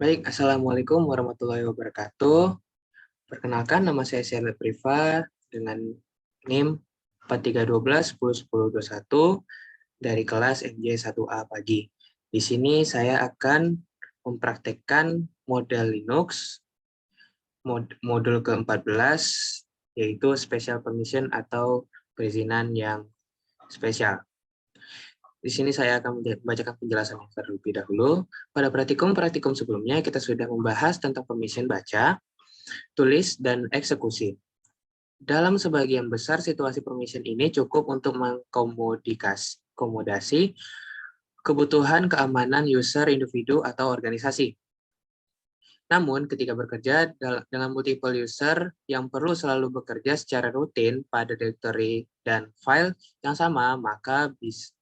Baik, Assalamualaikum warahmatullahi wabarakatuh. Perkenalkan, nama saya Sherly Priva dengan NIM 4312 10 10 21 dari kelas MJ1A pagi. Di sini saya akan mempraktekkan model Linux, modul ke-14, yaitu Special Permission atau perizinan yang spesial. Di sini saya akan membacakan penjelasannya terlebih dahulu. Pada praktikum sebelumnya, kita sudah membahas tentang permission baca, tulis, dan eksekusi. Dalam sebagian besar situasi permission ini cukup untuk mengkomodasi kebutuhan keamanan user, individu, atau organisasi. Namun, ketika bekerja dengan multiple user yang perlu selalu bekerja secara rutin pada directory dan file yang sama, maka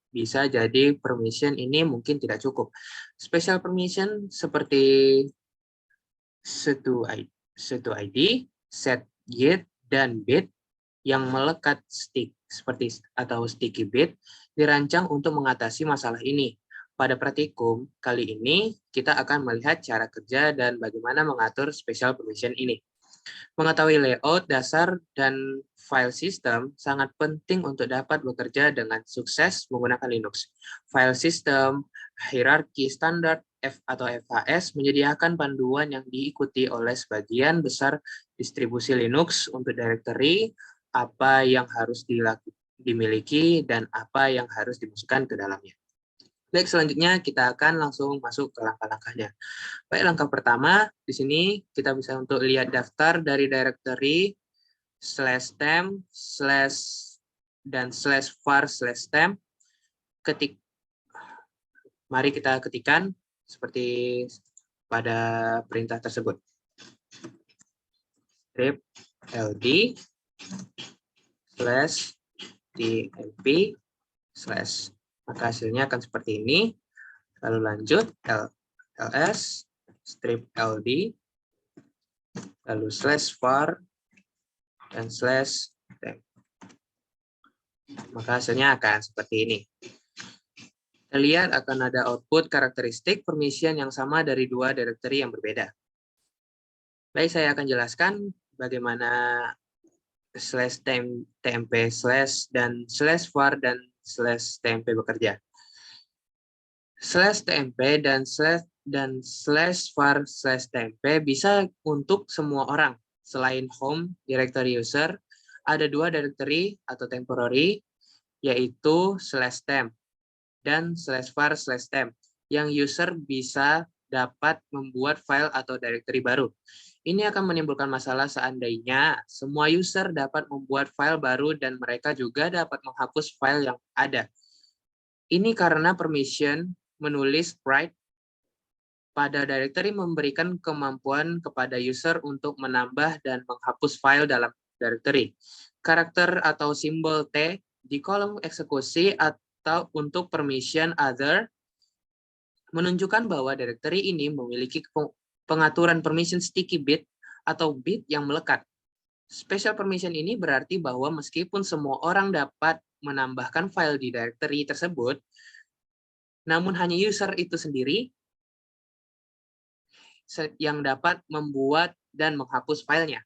bisa jadi permission ini mungkin tidak cukup. Special permission seperti setu ID, set git, dan bit yang melekat sticky bit dirancang untuk mengatasi masalah ini. Pada praktikum kali ini, kita akan melihat cara kerja dan bagaimana mengatur special permission ini. Mengetahui layout dasar dan file system sangat penting untuk dapat bekerja dengan sukses menggunakan Linux. File system, hierarki standar atau FHS menyediakan panduan yang diikuti oleh sebagian besar distribusi Linux untuk directory, apa yang harus dimiliki, dan apa yang harus dimasukkan ke dalamnya. Baik, selanjutnya kita akan langsung masuk ke langkah-langkahnya. Baik, langkah pertama, di sini kita bisa untuk lihat daftar dari directory /temp dan /var/temp. Mari kita ketikkan seperti pada perintah tersebut. Script ld /tmp/ maka hasilnya akan seperti ini. Lalu lanjut ls strip ld lalu /var dan /temp. Maka hasilnya akan seperti ini. Kita lihat akan ada output karakteristik permission yang sama dari dua directory yang berbeda. Baik, saya akan jelaskan bagaimana /tmp/ dan /var dan /tmp bekerja. /tmp dan /var/tmp bisa untuk semua orang. Selain home directory user, ada dua directory atau temporary, yaitu /temp dan /var/temp, yang user bisa dapat membuat file atau directory baru. Ini akan menimbulkan masalah seandainya semua user dapat membuat file baru dan mereka juga dapat menghapus file yang ada. Ini karena permission menulis write pada directory memberikan kemampuan kepada user untuk menambah dan menghapus file dalam directory. Karakter atau simbol T di kolom eksekusi atau untuk permission other menunjukkan bahwa directory ini memiliki pengaturan permission sticky bit atau bit yang melekat. Special permission ini berarti bahwa meskipun semua orang dapat menambahkan file di directory tersebut, namun hanya user itu sendiri yang dapat membuat dan menghapus filenya.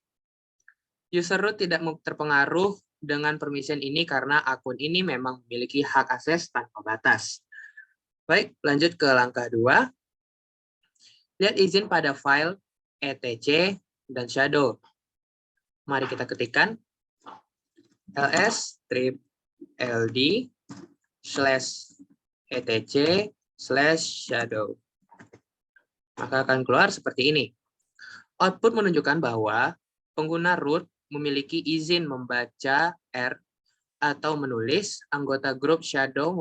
User root tidak terpengaruh dengan permission ini karena akun ini memang memiliki hak akses tanpa batas. Baik, lanjut ke langkah 2. Lihat izin pada file etc dan shadow. Mari kita ketikkan ls strip ld /etc/shadow. Maka akan keluar seperti ini. Output menunjukkan bahwa pengguna root memiliki izin membaca R atau menulis, anggota grup shadow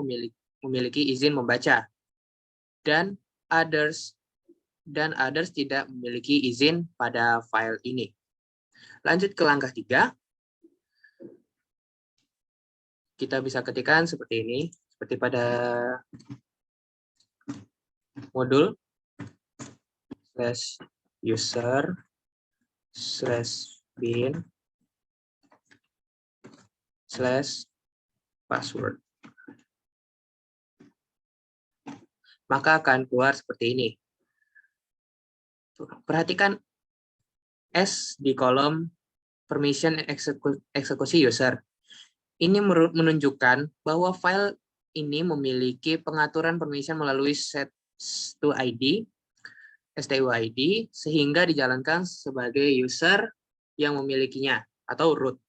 memiliki izin membaca, dan others tidak memiliki izin pada file ini. Lanjut ke langkah 3. Kita bisa ketikkan seperti ini, seperti pada modul /user /bin /password. Maka akan keluar seperti ini. Perhatikan S di kolom permission eksekusi user. Ini menunjukkan bahwa file ini memiliki pengaturan permission melalui set2id, STUID, sehingga dijalankan sebagai user yang memilikinya atau root.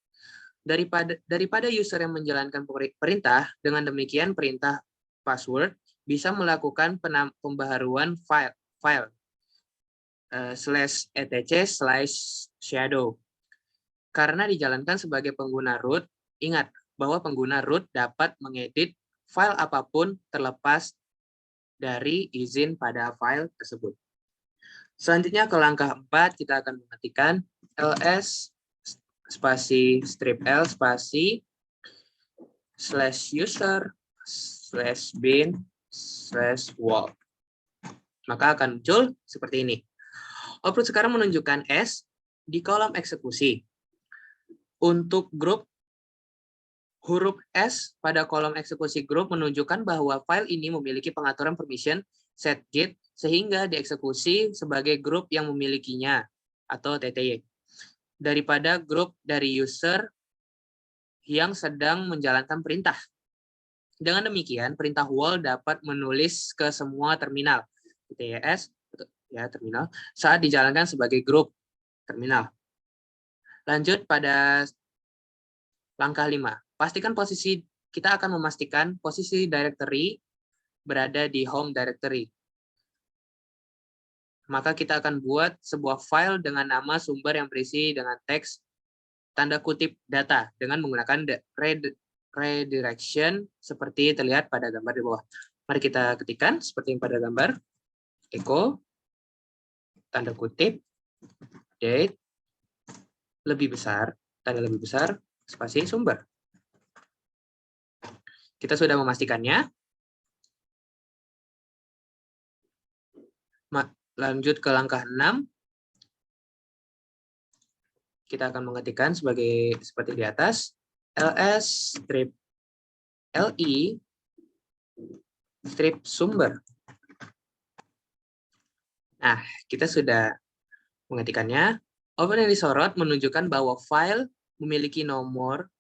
Daripada user yang menjalankan perintah, dengan demikian perintah password bisa melakukan pembaharuan file /etc/shadow. Karena dijalankan sebagai pengguna root, ingat bahwa pengguna root dapat mengedit file apapun terlepas dari izin pada file tersebut. Selanjutnya ke langkah 4, kita akan mengetikkan ls spasi strip L spasi /user/bin/wall. Maka akan muncul seperti ini. Output sekarang menunjukkan S di kolom eksekusi. Untuk grup, huruf S pada kolom eksekusi grup menunjukkan bahwa file ini memiliki pengaturan permission setgit sehingga dieksekusi sebagai grup yang memilikinya atau TTY. Daripada grup dari user yang sedang menjalankan perintah. Dengan demikian, perintah wall dapat menulis ke semua terminal TTS ya terminal saat dijalankan sebagai grup terminal. Lanjut pada langkah 5. Pastikan kita akan memastikan posisi directory berada di home directory. Maka kita akan buat sebuah file dengan nama sumber yang berisi dengan teks tanda kutip data dengan menggunakan redirection seperti terlihat pada gambar di bawah. Mari kita ketikkan seperti yang pada gambar. Echo tanda kutip date lebih besar, tanda lebih besar, spasi sumber. Kita sudah memastikannya. Lanjut ke langkah 6. Kita akan mengetikkan seperti di atas, ls strip li strip sumber. Nah, kita sudah mengetikkannya. Open yang disorot menunjukkan bahwa file memiliki nomor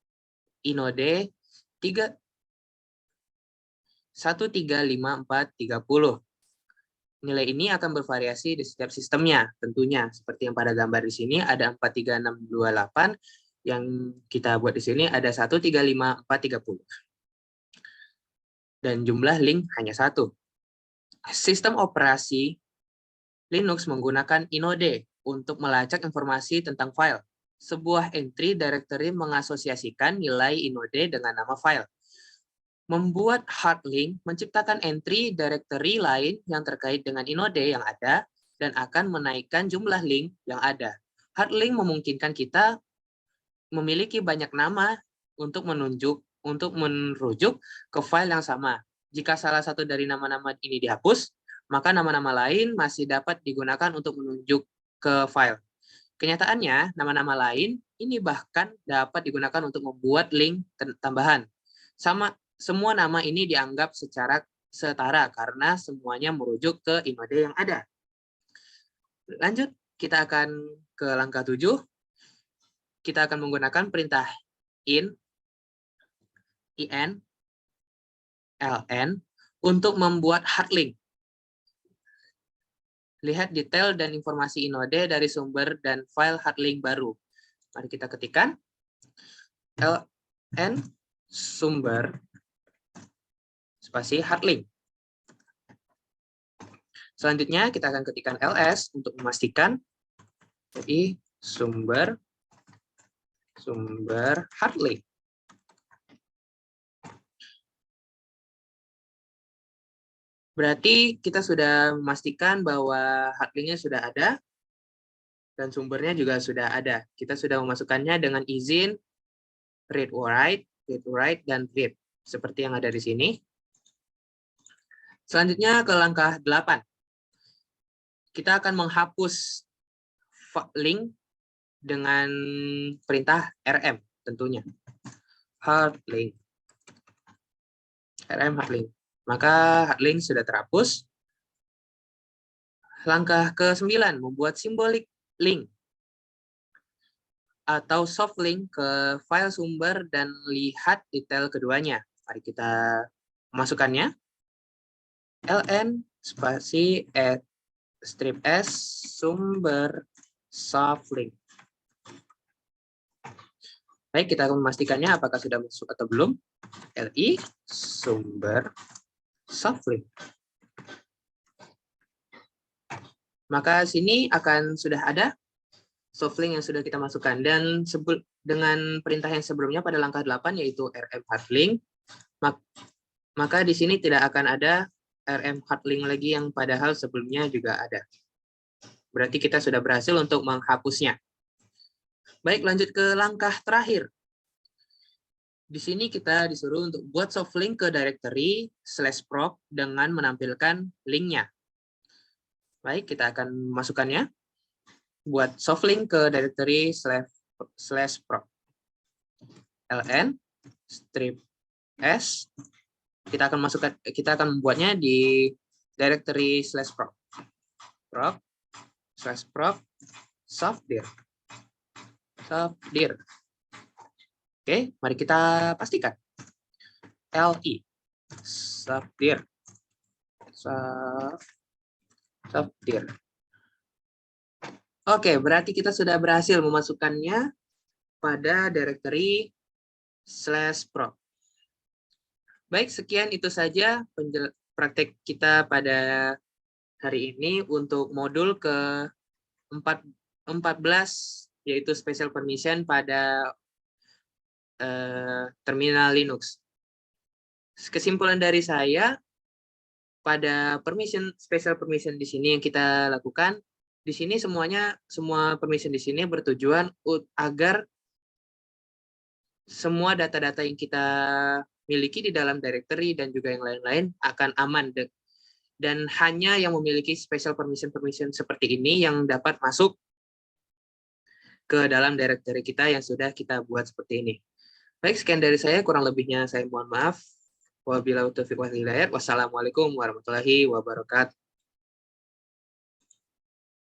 inode 1354430. Nilai ini akan bervariasi di setiap sistemnya, tentunya. Seperti yang pada gambar di sini ada 43628, yang kita buat di sini ada 1354430. Dan jumlah link hanya 1. Sistem operasi Linux menggunakan inode untuk melacak informasi tentang file. Sebuah entry directory mengasosiasikan nilai inode dengan nama file. Membuat hard link menciptakan entry directory lain yang terkait dengan inode yang ada dan akan menaikkan jumlah link yang ada. Hard link memungkinkan kita memiliki banyak nama untuk merujuk ke file yang sama. Jika salah satu dari nama-nama ini dihapus, maka nama-nama lain masih dapat digunakan untuk menunjuk ke file. Kenyataannya, nama-nama lain ini bahkan dapat digunakan untuk membuat link tambahan. Semua nama ini dianggap secara setara karena semuanya merujuk ke inode yang ada. Lanjut, kita akan ke langkah 7. Kita akan menggunakan perintah in, ln untuk membuat hard link. Lihat detail dan informasi inode dari sumber dan file hard link baru. Mari kita ketikkan ln sumber spasi hard link. Selanjutnya kita akan ketikkan ls untuk memastikan sumber hard link. Berarti kita sudah memastikan bahwa hard link-nya sudah ada dan sumbernya juga sudah ada. Kita sudah memasukkannya dengan izin read write, dan read seperti yang ada di sini. Selanjutnya ke langkah 8. Kita akan menghapus link dengan perintah rm tentunya. Hard link. rm hard link. Maka hard link sudah terhapus. Langkah ke-9, membuat symbolic link atau soft link ke file sumber dan lihat detail keduanya. Mari kita memasukkannya. ln spasi strip s sumber soft link. Baik, kita akan memastikannya apakah sudah masuk atau belum. li sumber soft link. Maka sini akan sudah ada soft link yang sudah kita masukkan. Dan dengan perintah yang sebelumnya pada langkah 8 yaitu rm hard link, maka di sini tidak akan ada rm hard link lagi yang padahal sebelumnya juga ada. Berarti kita sudah berhasil untuk menghapusnya. Baik, lanjut ke langkah terakhir. Di sini kita disuruh untuk buat soft link ke directory /proc dengan menampilkan linknya. Baik, kita akan masukkannya. Buat soft link ke directory /proc. ln strip s. Kita akan membuatnya di directory /proc. proc softdir. Oke, mari kita pastikan. li softdir. Oke, berarti kita sudah berhasil memasukkannya pada directory /proc. Baik, sekian itu saja praktek kita pada hari ini untuk modul ke-14, yaitu special permission pada terminal Linux. Kesimpulan dari saya, pada special permission di sini yang kita lakukan, di sini semua permission di sini bertujuan agar semua data-data yang kita miliki di dalam directory dan juga yang lain-lain akan aman, dan hanya yang memiliki special permission seperti ini yang dapat masuk ke dalam directory kita yang sudah kita buat seperti ini. Baik, sekian dari saya, kurang lebihnya saya mohon maaf. Wabillahi taufiq wal hidayah. Wassalamualaikum warahmatullahi wabarakatuh.